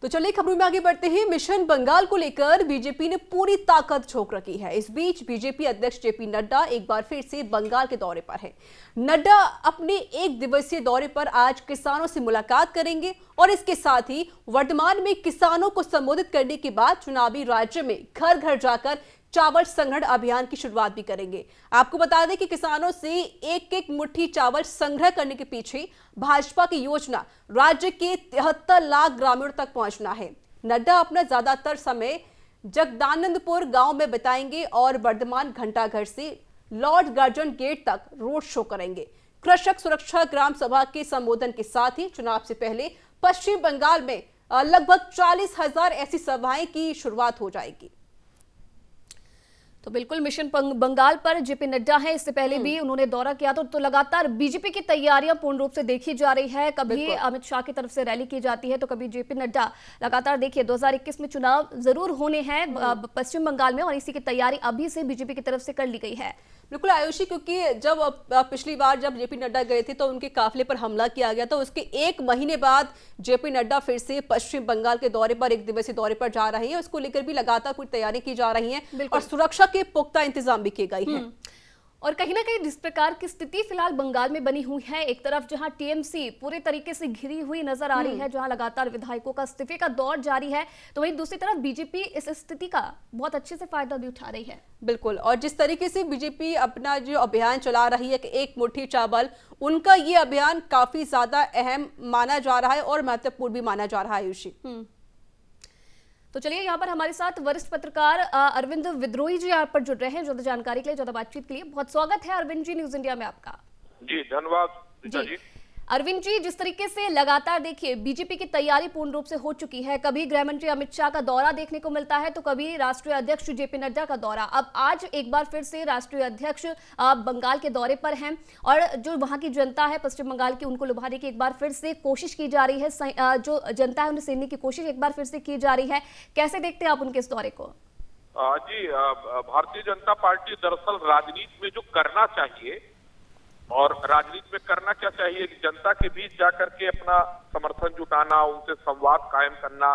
तो चलिए खबरों में आगे बढ़ते हैं। मिशन बंगाल को लेकर बीजेपी ने पूरी ताकत झोंक रखी है। इस बीच बीजेपी अध्यक्ष जेपी नड्डा एक बार फिर से बंगाल के दौरे पर हैं। नड्डा अपने एक दिवसीय दौरे पर आज किसानों से मुलाकात करेंगे और इसके साथ ही वर्तमान में किसानों को संबोधित करने के बाद चुनावी राज्य में घर घर जाकर चावल संग्रहण अभियान की शुरुआत भी करेंगे। आपको बता दें कि किसानों से एक एक मुट्ठी चावल संग्रह करने के पीछे भाजपा की योजना राज्य के 73 लाख ग्रामीणों तक पहुंचना है। नड्डा अपना ज्यादातर समय जगदानंदपुर गांव में बिताएंगे और वर्धमान घंटाघर से लॉर्ड गर्जन गेट तक रोड शो करेंगे। कृषक सुरक्षा ग्राम सभा के संबोधन के साथ ही चुनाव से पहले पश्चिम बंगाल में लगभग 40,000 ऐसी सभाएं की शुरुआत हो जाएगी। तो बिल्कुल मिशन बंगाल पर जेपी नड्डा हैं। इससे पहले भी उन्होंने दौरा किया तो लगातार बीजेपी की तैयारियां पूर्ण रूप से देखी जा रही है। कभी अमित शाह की तरफ से रैली की जाती है तो कभी जेपी नड्डा। लगातार देखिए 2021 में चुनाव जरूर होने हैं पश्चिम बंगाल में और इसी की तैयारी अभी से बीजेपी की तरफ से कर ली गई है। बिल्कुल आयुषी, क्योंकि जब पिछली बार जब जेपी नड्डा गए थे तो उनके काफिले पर हमला किया गया था। उसके एक महीने बाद जेपी नड्डा फिर से पश्चिम बंगाल के दौरे पर, एक दिवसीय दौरे पर जा रहे हैं। उसको लेकर भी लगातार कुछ तैयारी की जा रही है और सुरक्षा के पुख्ता इंतजाम भी किए गए हैं। और कहीं ना कहीं जिस प्रकार की स्थिति फिलहाल बंगाल में बनी हुई है, एक तरफ जहां टीएमसी पूरे तरीके से घिरी हुई नजर आ रही है, जहां लगातार विधायकों का इस्तीफे का दौर जारी है, तो वहीं दूसरी तरफ बीजेपी इस स्थिति का बहुत अच्छे से फायदा भी उठा रही है। बिल्कुल, और जिस तरीके से बीजेपी अपना जो अभियान चला रही है कि एक मुट्ठी चावल, उनका ये अभियान काफी ज्यादा अहम माना जा रहा है और महत्वपूर्ण भी माना जा रहा है। आयुषी, तो चलिए यहाँ पर हमारे साथ वरिष्ठ पत्रकार अरविंद विद्रोही जी यहाँ पर जुड़ रहे हैं ज्यादा जानकारी के लिए, ज्यादा बातचीत के लिए। बहुत स्वागत है अरविंद जी न्यूज इंडिया में आपका। जी धन्यवाद जी। अरविंद जी, जिस तरीके से लगातार देखिए बीजेपी की तैयारी पूर्ण रूप से हो चुकी है, कभी गृह मंत्री अमित शाह का दौरा देखने को मिलता है तो कभी राष्ट्रीय अध्यक्ष जेपी नड्डा का दौरा। अब आज एक बार फिर से राष्ट्रीय अध्यक्ष बंगाल के दौरे पर हैं और जो वहां की जनता है पश्चिम बंगाल की, उनको लुभाने की एक बार फिर से कोशिश की जा रही है। जो जनता है उन्हें सेने की कोशिश एक बार फिर से की जा रही है। कैसे देखते हैं आप उनके इस दौरे को? जी, भारतीय जनता पार्टी दरअसल राजनीति में जो करना चाहिए और राजनीति में करना क्या चाहिए कि जनता के बीच जाकर के अपना समर्थन जुटाना, उनसे संवाद कायम करना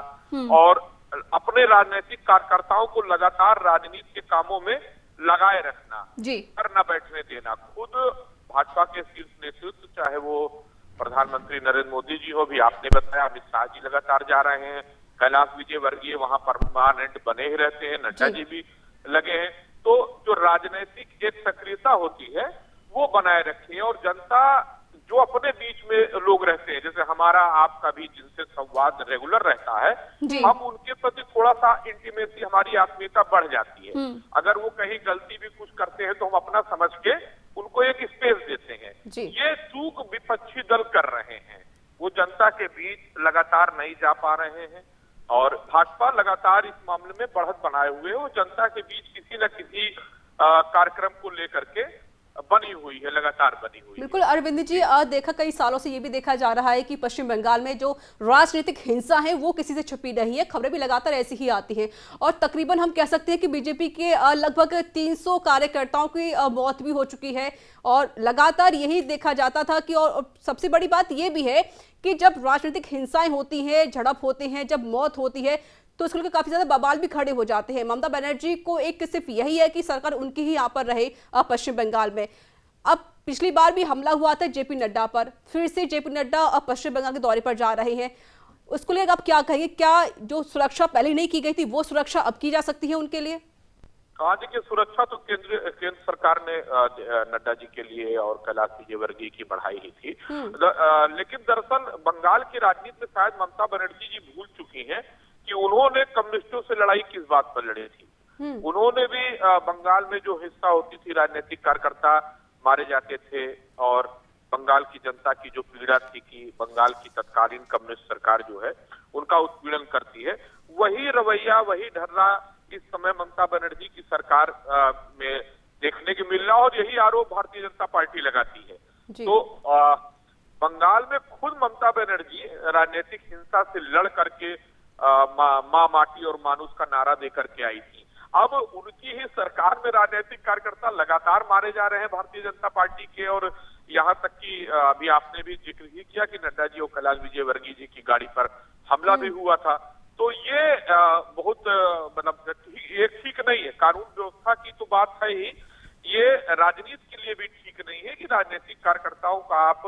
और अपने राजनीतिक कार्यकर्ताओं को लगातार राजनीति के कामों में लगाए रखना, कर न बैठने देना। खुद भाजपा के शीर्ष नेतृत्व, चाहे वो प्रधानमंत्री नरेंद्र मोदी जी हो, भी आपने बताया अमित शाह जी लगातार जा रहे हैं, कैलाश विजयवर्गीय वहां परमानेंट बने ही रहते हैं, नड्डा जी भी लगे हैं। तो जो राजनीतिक एक सक्रियता होती है वो बनाए रखें और जनता जो अपने बीच में लोग रहते हैं, जैसे हमारा आपका भी जिनसे संवाद रेगुलर रहता है, हम उनके प्रति थोड़ा सा इंटीमेसी, हमारी आत्मीयता बढ़ जाती है। अगर वो कहीं गलती भी कुछ करते हैं तो हम अपना समझ के उनको एक स्पेस देते हैं। ये चूक विपक्षी दल कर रहे हैं, वो जनता के बीच लगातार नहीं जा पा रहे हैं और भाजपा लगातार इस मामले में बढ़त बनाए हुए वो जनता के बीच किसी न किसी कार्यक्रम को लेकर के बनी हुई है, लगातार बनी हुई। बिल्कुल अरविंद जी, देखा कई सालों से ये भी देखा जा रहा है कि पश्चिम बंगाल में जो राजनीतिक हिंसा है वो किसी से छुपी नहीं है। खबरें भी लगातार ऐसी ही आती हैं और तकरीबन हम कह सकते हैं कि बीजेपी के लगभग 300 कार्यकर्ताओं की मौत भी हो चुकी है और लगातार यही देखा जाता था कि और सबसे बड़ी बात ये भी है कि जब राजनीतिक हिंसाएं होती हैं, झड़प होते हैं, जब मौत होती है तो उसको लेकर काफी ज्यादा बवाल भी खड़े हो जाते हैं। ममता बनर्जी को एक सिर्फ यही है कि सरकार उनकी ही यहाँ पर रहे पश्चिम बंगाल में। अब पिछली बार भी हमला हुआ था जेपी नड्डा पर, फिर से जेपी नड्डा अब पश्चिम बंगाल के दौरे पर जा रहे हैं। उसको लेकर आप क्या कहेंगे? क्या जो सुरक्षा पहले नहीं की गई थी वो सुरक्षा अब की जा सकती है उनके लिए? आज की सुरक्षा तो केंद्र सरकार ने नड्डा जी के लिए और कैलाश विजयवर्गीय की बढ़ाई ही थी। लेकिन दरअसल बंगाल की राजनीति में शायद ममता बनर्जी जी भूल चुकी हैं कि उन्होंने कम्युनिस्टों से लड़ाई किस बात पर लड़ी थी। उन्होंने भी बंगाल में जो हिंसा होती थी, राजनीतिक कार्यकर्ता मारे जाते थे और बंगाल की जनता की जो पीड़ा थी कि बंगाल की तत्कालीन कम्युनिस्ट सरकार जो है उनका उत्पीड़न करती है, वही रवैया, वही ढर्रा इस समय ममता बनर्जी की सरकार में देखने को मिल रहा और यही आरोप भारतीय जनता पार्टी लगाती है। तो बंगाल में खुद ममता बनर्जी राजनीतिक हिंसा से लड़ करके माँ माटी और मानुष का नारा देकर के आई थी। अब उनकी ही सरकार में राजनीतिक कार्यकर्ता लगातार मारे जा रहे हैं भारतीय जनता पार्टी के और यहाँ तक कि अभी आपने भी जिक्र ही किया कि नड्डा जी और कैलाश विजयवर्गीय जी की गाड़ी पर हमला भी हुआ था। तो ये बहुत मतलब ये ठीक नहीं है। कानून व्यवस्था की तो बात है ही, ये राजनीति के लिए भी ठीक नहीं है कि राजनीतिक कार्यकर्ताओं का आप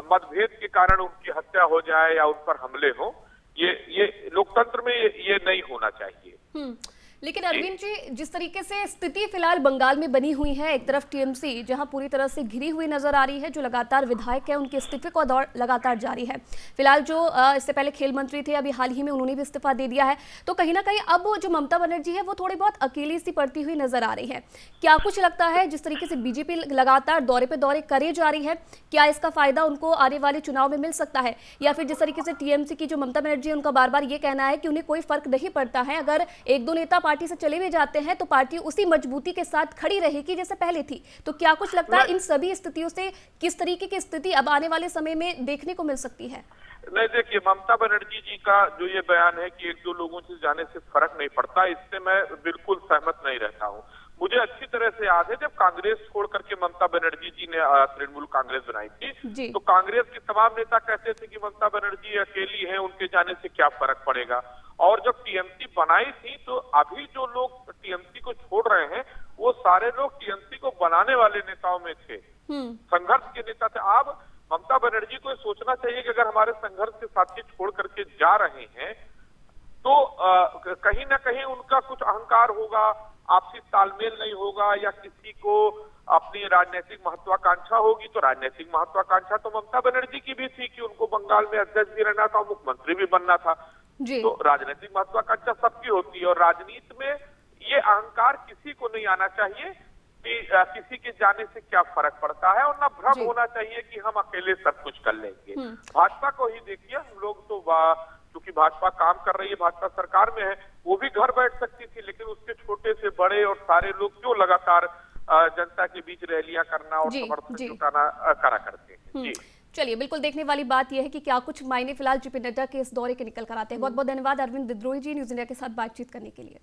मतभेद के कारण उनकी हत्या हो जाए या उन पर हमले हो। ये लोकतंत्र में ये नहीं होना चाहिए। लेकिन अरविंद जी, जिस तरीके से स्थिति फिलहाल बंगाल में बनी हुई है, एक तरफ टीएमसी जहां पूरी तरह से घिरी हुई नजर आ रही है, जो लगातार विधायक है उनके इस्तीफे का दौर लगातार जारी है। फिलहाल जो इससे पहले खेल मंत्री थे, अभी हाल ही में उन्होंने भी इस्तीफा दे दिया है। तो कहीं ना कहीं अब जो ममता बनर्जी है वो थोड़ी बहुत अकेली सी पड़ती हुई नजर आ रही है। क्या कुछ लगता है जिस तरीके से बीजेपी लगातार दौरे पे दौरे करे जा रही है, क्या इसका फायदा उनको आने वाले चुनाव में मिल सकता है? या फिर जिस तरीके से टीएमसी की जो ममता बनर्जी है, उनका बार बार ये कहना है कि उन्हें कोई फर्क नहीं पड़ता है, अगर एक दो नेता पार्टी से चले भी जाते हैं तो पार्टी उसी मजबूती के साथ खड़ी रहेगी जैसे पहले थी। तो क्या कुछ लगता है इन सभी स्थितियों से किस तरीके की स्थिति अब आने वाले समय में देखने को मिल सकती है? नहीं, देखिए, ममता बनर्जी जी का जो ये बयान है कि एक दो लोगों से जाने से फर्क नहीं पड़ता, इससे मैं बिल्कुल सहमत नहीं रहता हूँ। मुझे अच्छी तरह से याद है जब कांग्रेस छोड़ करके ममता बनर्जी जी ने तृणमूल कांग्रेस बनाई थी, तो कांग्रेस के तमाम नेता कहते थे कि ममता बनर्जी अकेली है, उनके जाने से क्या फर्क पड़ेगा। और जब टीएमसी बनाई थी तो अभी जो लोग टीएमसी को छोड़ रहे हैं वो सारे लोग टीएमसी को बनाने वाले नेताओं में थे, संघर्ष के नेता थे। अब ममता बनर्जी को सोचना चाहिए कि अगर हमारे संघर्ष के साथी छोड़ करके जा रहे हैं तो कहीं ना कहीं उनका कुछ अहंकार होगा, आपसी तालमेल नहीं होगा, या किसी को अपनी राजनीतिक महत्वाकांक्षा होगी। तो राजनीतिक महत्वाकांक्षा तो ममता बनर्जी की भी थी कि उनको बंगाल में अध्यक्ष भी रहना था, मुख्यमंत्री भी बनना था। तो राजनीतिक महत्वाकांक्षा सबकी होती है, और राजनीति में ये अहंकार किसी को नहीं आना चाहिए कि किसी के जाने से क्या फर्क पड़ता है, और ना भ्रम होना चाहिए कि हम अकेले सब कुछ कर लेंगे। भाजपा को ही देखिए, हम लोग तो क्योंकि भाजपा काम कर रही है, भाजपा सरकार में है, वो भी घर बैठ सकती थी, लेकिन उसके छोटे से बड़े और सारे लोग क्यों लगातार जनता के बीच रैलियां करना और समर्थन जुटाना करा करते हैं। जी चलिए, बिल्कुल देखने वाली बात यह है कि क्या कुछ मायने फिलहाल जेपी नड्डा के इस दौरे के निकल कर आते हैं। बहुत बहुत धन्यवाद अरविंद विद्रोही जी, न्यूज़ इंडिया के साथ बातचीत करने के लिए।